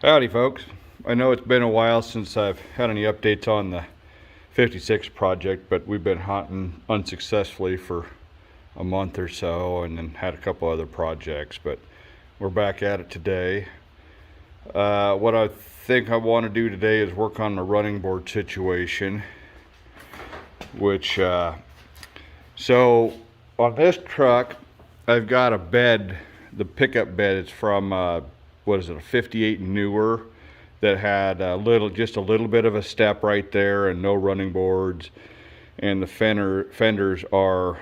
Howdy folks. I know it's been a while since I've had any updates on the 56 project, but we've been hunting unsuccessfully for a month or so and then had a couple other projects, but we're back at it today. What I think I want to do today is work on the running board situation, which so on this truck I've got a bed. The pickup bed is from what is it, a 58 newer that had just a little bit of a step right there and no running boards, and the fenders are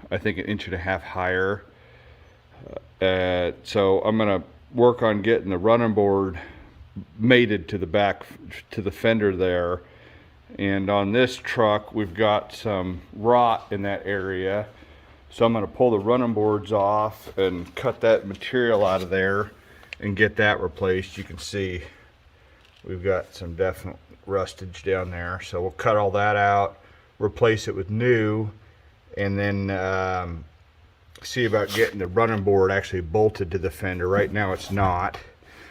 I think 1.5 inches higher. So I'm gonna work on getting the running board mated to the back to the fender there. And on this truck we've got some rot in that area, so I'm going to pull the running boards off and cut that material out of there and get that replaced. You can see we've got some definite rustage down there, so we'll cut all that out, replace it with new, and then see about getting the running board actually bolted to the fender. Right now it's not.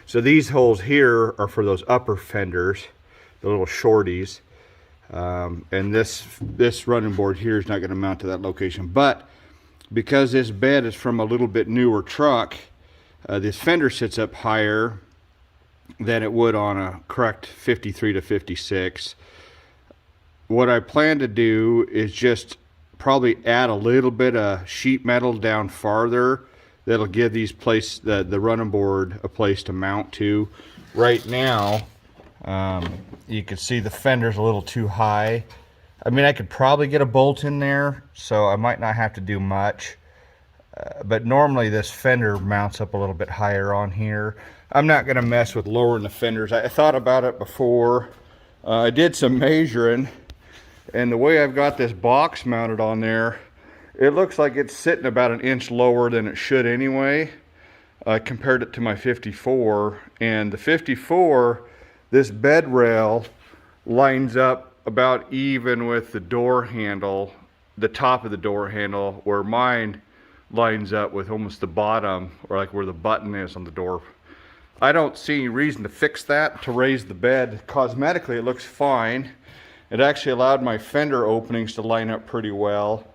So these holes here are for those upper fenders, the little shorties, and this running board here is not going to mount to that location. But because this bed is from a little bit newer truck, this fender sits up higher than it would on a correct 53 to 56. What I plan to do is just probably add a little bit of sheet metal down farther that'll give these the running board a place to mount to. Right now you can see the fender's a little too high. I mean, I could probably get a bolt in there, so I might not have to do much, but normally this fender mounts up a little bit higher on here. I'm not going to mess with lowering the fenders. I thought about it before. I did some measuring, and the way I've got this box mounted on there, it looks like it's sitting about 1 inch lower than it should anyway. I compared it to my 54, and the 54, this bed rail lines up about even with the door handle, the top of the door handle, where mine lines up with almost the bottom, or like where the button is on the door. I don't see any reason to fix that, to raise the bed. Cosmetically it looks fine. It actually allowed my fender openings to line up pretty well,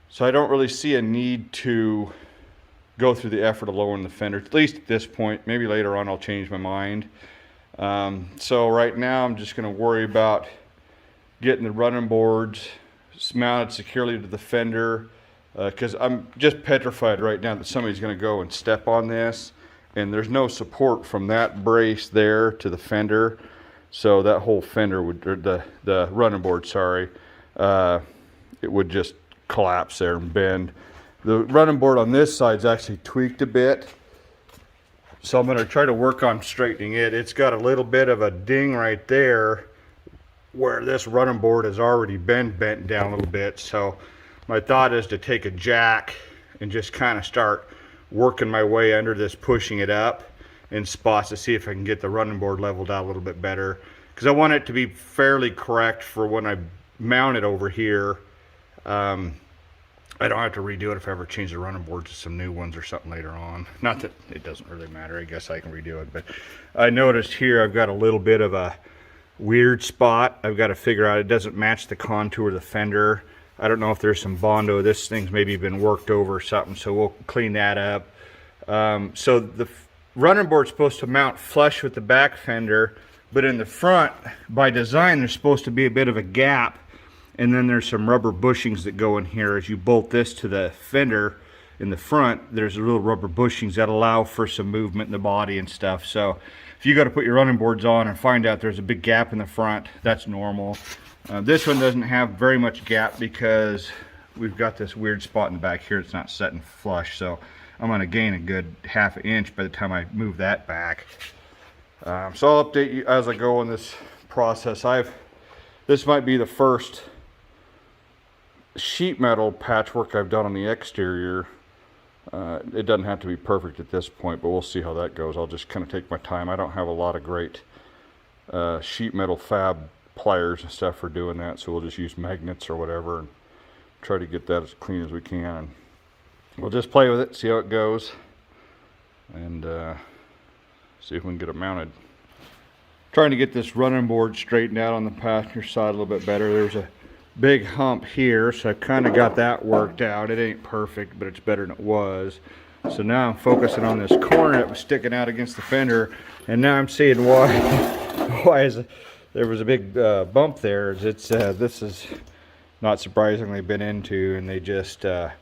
so I don't really see a need to go through the effort of lowering the fender, at least at this point. Maybe later on I'll change my mind. So right now I'm just going to worry about getting the running boards mounted securely to the fender, because I'm just petrified right now that somebody's going to go and step on this, and there's no support from that brace there to the fender, so that whole fender would, or the running board, sorry, it would just collapse there and bend. The running board on this side is actually tweaked a bit, so I'm going to try to work on straightening it. It's got a little bit of a ding right there where this running board has already been bent down a little bit. So my thought is to take a jack and just kind of start working my way under this, pushing it up in spots to see if I can get the running board leveled out a little bit better, because I want it to be fairly correct for when I mount it over here. I don't have to redo it if I ever change the running board to some new ones or something later on. Not that it doesn't really matter, I guess I can redo it. But I noticed here I've got a little bit of a weird spot. I've got to figure out, it doesn't match the contour of the fender. I don't know if there's some Bondo. This thing's maybe been worked over or something, so we'll clean that up. So the running board's supposed to mount flush with the back fender, but in the front, by design, there's supposed to be a bit of a gap, and then there's some rubber bushings that go in here. As you bolt this to the fender in the front, there's little rubber bushings that allow for some movement in the body and stuff. So if you got to put your running boards on and find out there's a big gap in the front, that's normal. This one doesn't have very much gap because we've got this weird spot in the back here. It's not setting flush, so I'm going to gain a good 1/2 inch by the time I move that back. So I'll update you as I go in this process. This might be the first sheet metal patchwork I've done on the exterior. It doesn't have to be perfect at this point, but we'll see how that goes. I'll just kind of take my time. I don't have a lot of great sheet metal fab pliers and stuff for doing that, so we'll just use magnets or whatever and try to get that as clean as we can. We'll just play with it, see how it goes, and See if we can get it mounted. Trying to get this running board straightened out on the passenger side a little bit better. There's a big hump here, so I've kind of got that worked out. It ain't perfect, but it's better than it was. So now I'm focusing on this corner that was sticking out against the fender, and now I'm seeing why there was a big bump there. This is not surprisingly been into, and they just I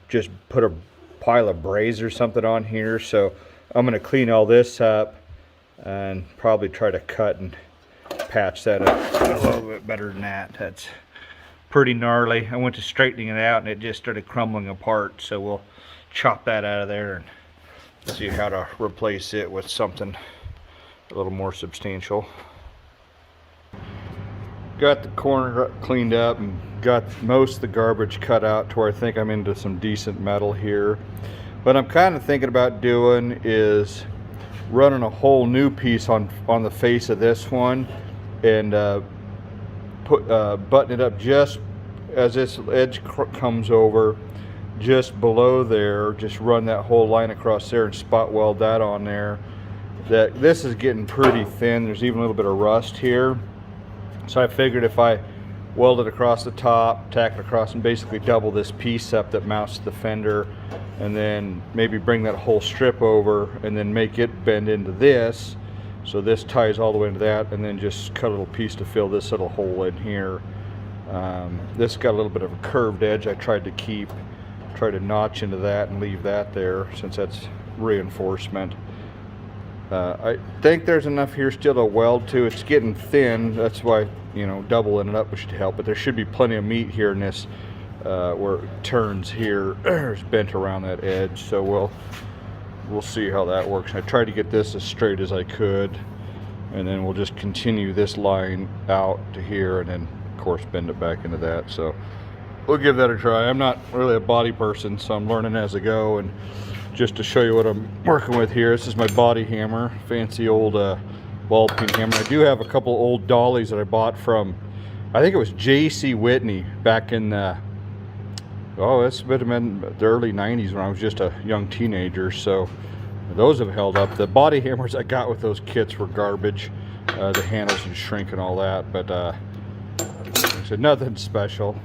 just put a pile of braze or something on here. So I'm going to clean all this up and probably try to cut and patch that up a little bit better than that. That's pretty gnarly. I went to straightening it out and it just started crumbling apart, so we'll chop that out of there and see how to replace it with something a little more substantial. Got the corner cleaned up and got most of the garbage cut out to where I think I'm into some decent metal here. What I'm kind of thinking about doing is running a whole new piece on the face of this one and button it up just as this edge comes over, just below there. Just run that whole line across there and spot weld that on there. This is getting pretty thin. There's even a little bit of rust here. So I figured if I weld it across the top, tack it across, and basically double this piece up that mounts to the fender, and then maybe bring that whole strip over and then make it bend into this, so this ties all the way into that, and then just cut a little piece to fill this little hole in here. This got a little bit of a curved edge. I tried to notch into that and leave that there since that's reinforcement. I think there's enough here still to weld to. It's getting thin, that's why, you know, doubling it up should help, but there should be plenty of meat here in this where it turns here. It's bent around that edge, so we'll see how that works. I tried to get this as straight as I could, and then we'll just continue this line out to here and then of course bend it back into that. So we'll give that a try. I'm not really a body person, so I'm learning as I go. And just to show you what I'm working with here, this is my body hammer, fancy old ball peen hammer. I do have a couple old dollies that I bought from, I think it was J.C. Whitney back in the, this would have been the early 90s when I was just a young teenager. So those have held up. The body hammers I got with those kits were garbage. The handles would shrink and all that, but so nothing special.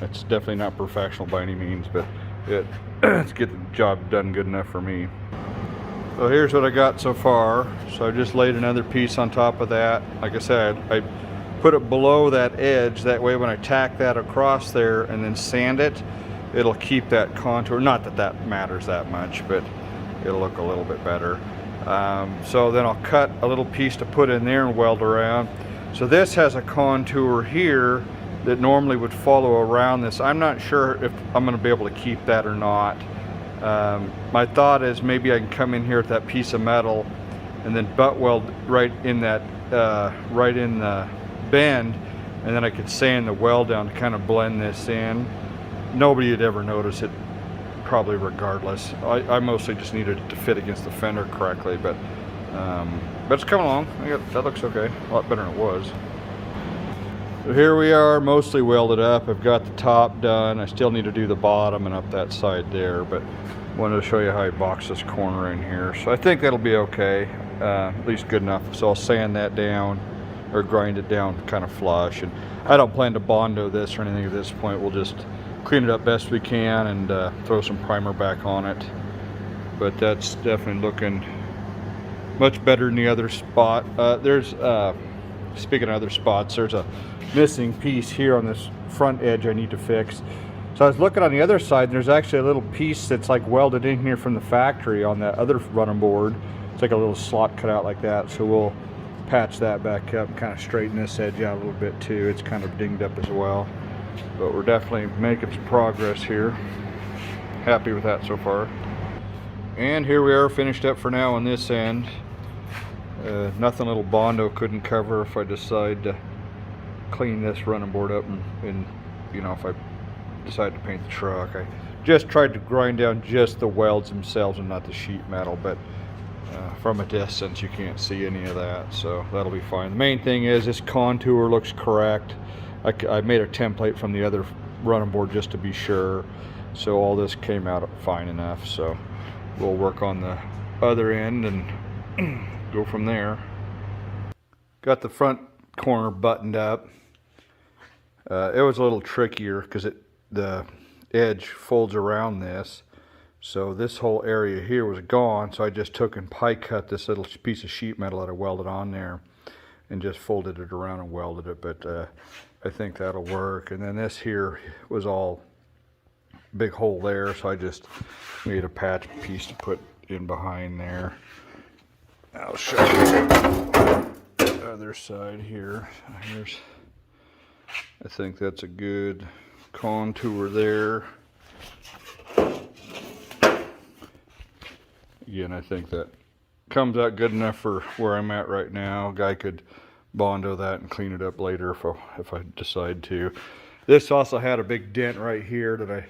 It's definitely not professional by any means, but let's get the job done good enough for me. So here's what I got so far. So I just laid another piece on top of that. Like I said, I put it below that edge. That way when I tack that across there and then sand it, it'll keep that contour. Not that that matters that much, but it'll look a little bit better. So then I'll cut a little piece to put in there and weld around. So this has a contour here that normally would follow around this. I'm not sure if I'm going to be able to keep that or not. My thought is maybe I can come in here with that piece of metal and then butt weld right in that right in the bend, and then I could sand the weld down to kind of blend this in. Nobody would ever notice it, probably regardless. I mostly just needed it to fit against the fender correctly, but it's coming along. That looks okay, a lot better than it was. So here we are, mostly welded up. I've got the top done. I still need to do the bottom and up that side there, but wanted to show you how I box this corner in here. So I think that'll be okay, at least good enough. So I'll sand that down or grind it down kind of flush. And I don't plan to Bondo this or anything at this point. We'll just clean it up best we can and throw some primer back on it. But that's definitely looking much better than the other spot. Speaking of other spots, there's a missing piece here on this front edge I need to fix. So I was looking on the other side, and there's actually a little piece that's like welded in here from the factory on that other running board. It's like a little slot cut out like that. So we'll patch that back up and kind of straighten this edge out a little bit too. It's kind of dinged up as well. But we're definitely making some progress here. Happy with that so far. And here we are, finished up for now on this end. Nothing little Bondo couldn't cover if I decide to clean this running board up and you know, if I decide to paint the truck. I just tried to grind down just the welds themselves and not the sheet metal, but from a distance you can't see any of that, so that'll be fine. The main thing is this contour looks correct. I made a template from the other running board just to be sure, so all this came out fine enough. So we'll work on the other end and go from there. Got the front corner buttoned up. It was a little trickier because the edge folds around this. So this whole area here was gone, so I just took and pie cut this little piece of sheet metal that I welded on there and just folded it around and welded it, but I think that'll work. And then this here was all big hole there, so I just made a patch piece to put in behind there. I'll show you the other side here. I think that's a good contour there. Again, I think that comes out good enough for where I'm at right now. Guy could Bondo that and clean it up later if I decide to. This also had a big dent right here that I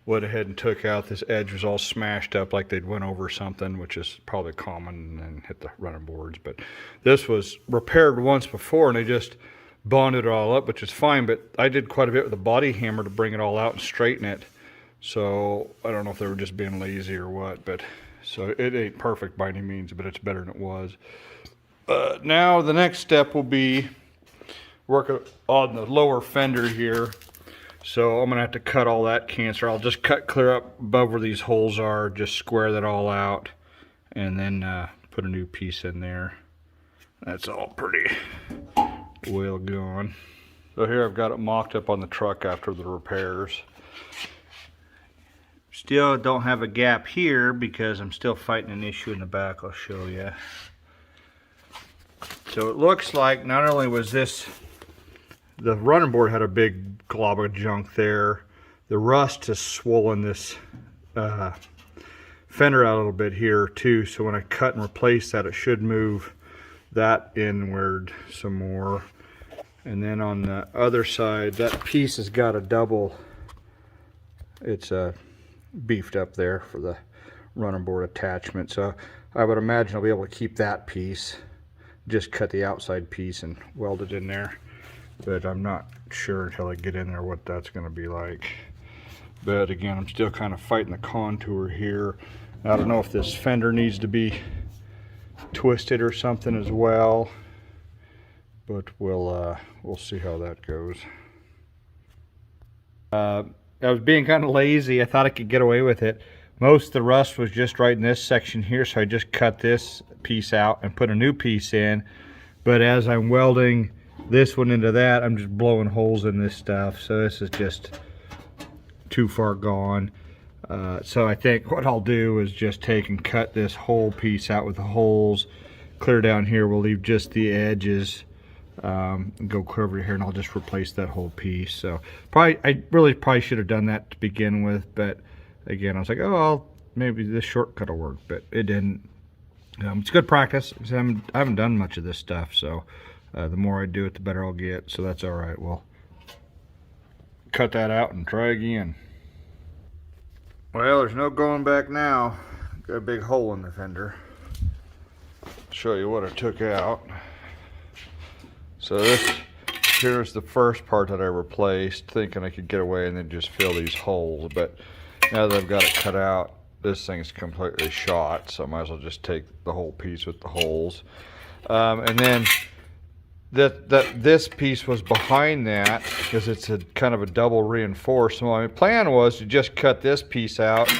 went ahead and took out. This edge was all smashed up like they'd went over something, which is probably common and hit the running boards. But this was repaired once before and they just bonded it all up, which is fine, but I did quite a bit with a body hammer to bring it all out and straighten it. So I don't know if they were just being lazy or what, but so it ain't perfect by any means, but it's better than it was. Now the next step will be working on the lower fender here. So I'm gonna have to cut all that cancer. I'll just cut clear up above where these holes are, just square that all out, and then put a new piece in there. That's all pretty well gone. So here I've got it mocked up on the truck after the repairs. Still don't have a gap here because I'm still fighting an issue in the back. I'll show you. So it looks like not only was this, the running board had a big glob of junk there, the rust has swollen this fender out a little bit here too. So when I cut and replace that, it should move that inward some more. And then on the other side, that piece has got a double, it's beefed up there for the running board attachment. So I would imagine I'll be able to keep that piece, just cut the outside piece and weld it in there. But I'm not sure until I get in there what that's going to be like. But again, I'm still kind of fighting the contour here. I don't know if this fender needs to be twisted or something as well, but we'll see how that goes. I was being kind of lazy. I thought I could get away with it. Most of the rust was just right in this section here, so I just cut this piece out and put a new piece in. But as I'm welding this one into that, I'm just blowing holes in this stuff. So this is just too far gone. So I think what I'll do is just take and cut this whole piece out with the holes. Clear down here, we'll leave just the edges. And go clear over here and I'll just replace that whole piece. So I really should have done that to begin with, but again I was like, oh, maybe this shortcut will work, but it didn't. It's good practice. I haven't done much of this stuff, so the more I do it the better I'll get, so that's all right. We'll cut that out and try again. Well, there's no going back now. Got a big hole in the fender. Show you what I took out. So here's the first part that I replaced, thinking I could get away and then just fill these holes. But now that I've got it cut out, this thing's completely shot, so I might as well just take the whole piece with the holes. And then this piece was behind that because it's a kind of a double reinforced. So my plan was to just cut this piece out,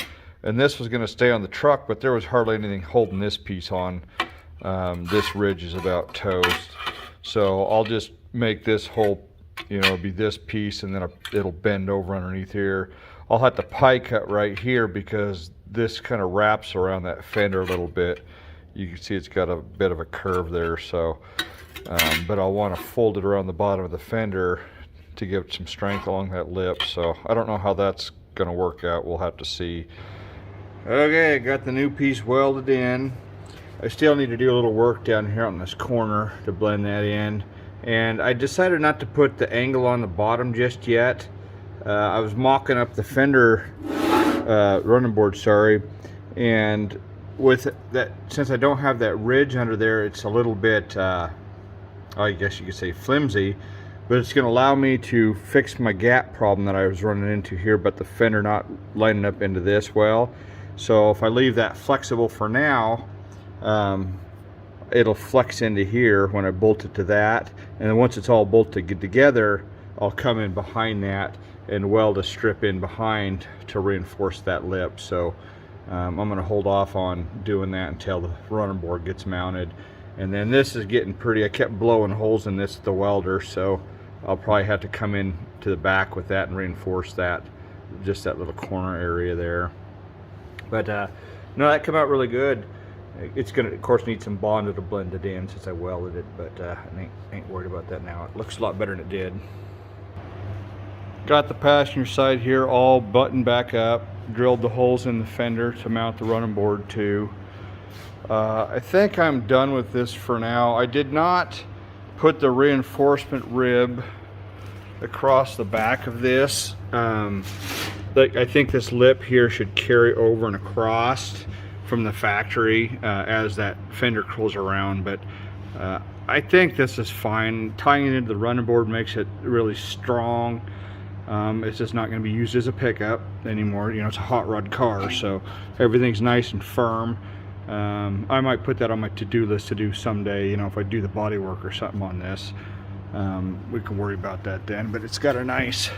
and this was going to stay on the truck, but there was hardly anything holding this piece on. This ridge is about toast. So I'll just make this whole, be this piece, and then it'll bend over underneath here. I'll have to pie cut right here because this kind of wraps around that fender a little bit. You can see it's got a bit of a curve there. So, but I'll want to fold it around the bottom of the fender to give it some strength along that lip. So I don't know how that's going to work out. We'll have to see. Okay, got the new piece welded in. I still need to do a little work down here on this corner to blend that in, and I decided not to put the angle on the bottom just yet. I was mocking up the fender running board, and with that, since I don't have that ridge under there, it's a little bit I guess you could say flimsy, but it's going to allow me to fix my gap problem that I was running into here, but the fender not lining up into this well. So if I leave that flexible for now, it'll flex into here when I bolt it to that, and then once it's all bolted together, I'll come in behind that and weld a strip in behind to reinforce that lip. So I'm going to hold off on doing that until the running board gets mounted. And then this is getting pretty, I kept blowing holes in this, the welder, so I'll probably have to come in to the back with that and reinforce that, just that little corner area there. But no, that came out really good. It's gonna, of course, need some bond to blend it in since I welded it, but I ain't worried about that now. It looks a lot better than it did. Got the passenger side here all buttoned back up, drilled the holes in the fender to mount the running board to. I think I'm done with this for now. I did not put the reinforcement rib across the back of this. I think this lip here should carry over and across from the factory as that fender curls around, but I think this is fine. Tying it into the running board makes it really strong. It's just not going to be used as a pickup anymore. You know, it's a hot rod car, so everything's nice and firm. I might put that on my to-do list to do someday, you know, if I do the body work or something on this. We can worry about that then, but it's got a nice,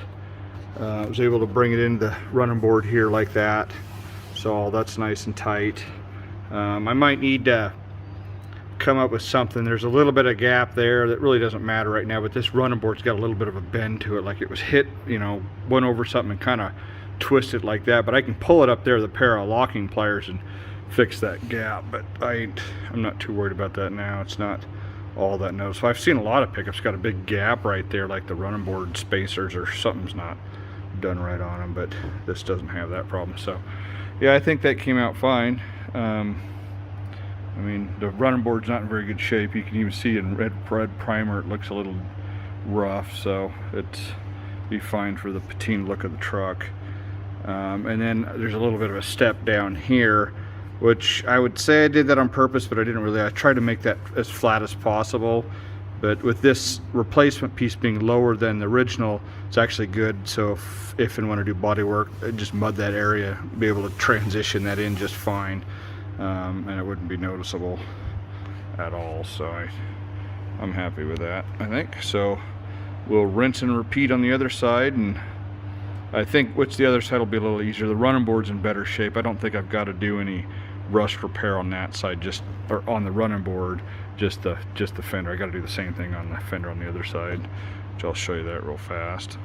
I was able to bring it into the running board here like that, so that's nice and tight. I might need to come up with something. There's a little bit of gap there that really doesn't matter right now, but this running board's got a little bit of a bend to it, like it was hit, you know, went over something and kind of twisted like that, but I can pull it up there with a pair of locking pliers and fix that gap. But I'm not too worried about that now. It's not all that noticeable. I've seen a lot of pickups got a big gap right there, like the running board spacers or something's not done right on them, but this doesn't have that problem. So yeah, I think that came out fine. I mean, the running board's not in very good shape. You can even see in red primer it looks a little rough, so it's be fine for the patina look of the truck. And then there's a little bit of a step down here, which I would say I did that on purpose, but I didn't really. I tried to make that as flat as possible, but with this replacement piece being lower than the original, it's actually good. So if and when I do body work, I just mud that area, be able to transition that in just fine, and it wouldn't be noticeable at all. So I'm happy with that, I think. So we'll rinse and repeat on the other side, and I think the other side will be a little easier. The running board's in better shape. I don't think I've got to do any rust repair on that side, or on the running board, just the fender. I got to do the same thing on the fender on the other side, which I'll show you that real fast.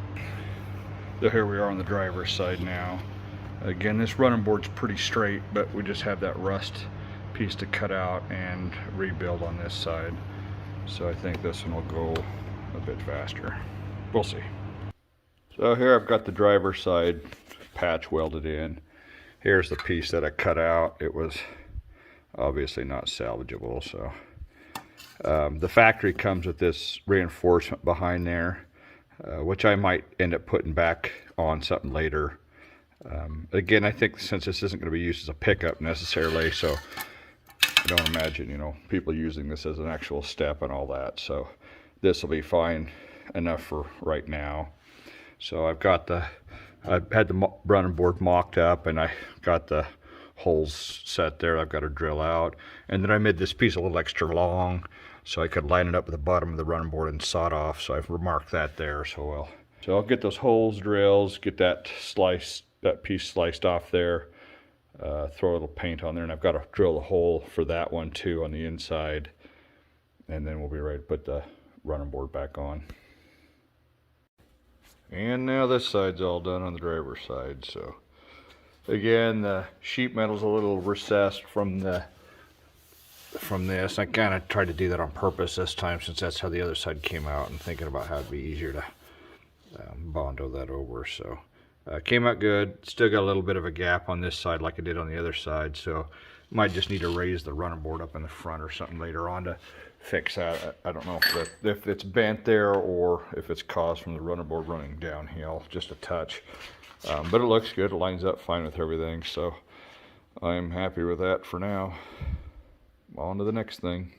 So here we are on the driver's side now. Again, this running board's pretty straight, but we just have that rust piece to cut out and rebuild on this side. So I think this one will go a bit faster. We'll see. So here I've got the driver's side patch welded in. Here's the piece that I cut out. It was obviously not salvageable, so the factory comes with this reinforcement behind there, which I might end up putting back on something later. Again, I think since this isn't going to be used as a pickup necessarily, so I don't imagine, you know, people using this as an actual step and all that, so this will be fine enough for right now. So I've had the running board mocked up, and I got the holes set there. I've got to drill out, and then I made this piece a little extra long so I could line it up with the bottom of the running board and saw it off. So I've marked that there. So I'll get those holes drilled, get that piece sliced off there, throw a little paint on there, and I've got to drill the hole for that one too on the inside, and then we'll be ready to put the running board back on. And now this side's all done on the driver's side. So again, the sheet metal's a little recessed from this. I kind of tried to do that on purpose this time, since that's how the other side came out, and thinking about how it'd be easier to bondo that over. So came out good. Still got a little bit of a gap on this side like I did on the other side, so might just need to raise the running board up in the front or something later on to fix that. I don't know if it's bent there or if it's caused from the running board running downhill just a touch, but it looks good. It lines up fine with everything, so I'm happy with that for now. On to the next thing.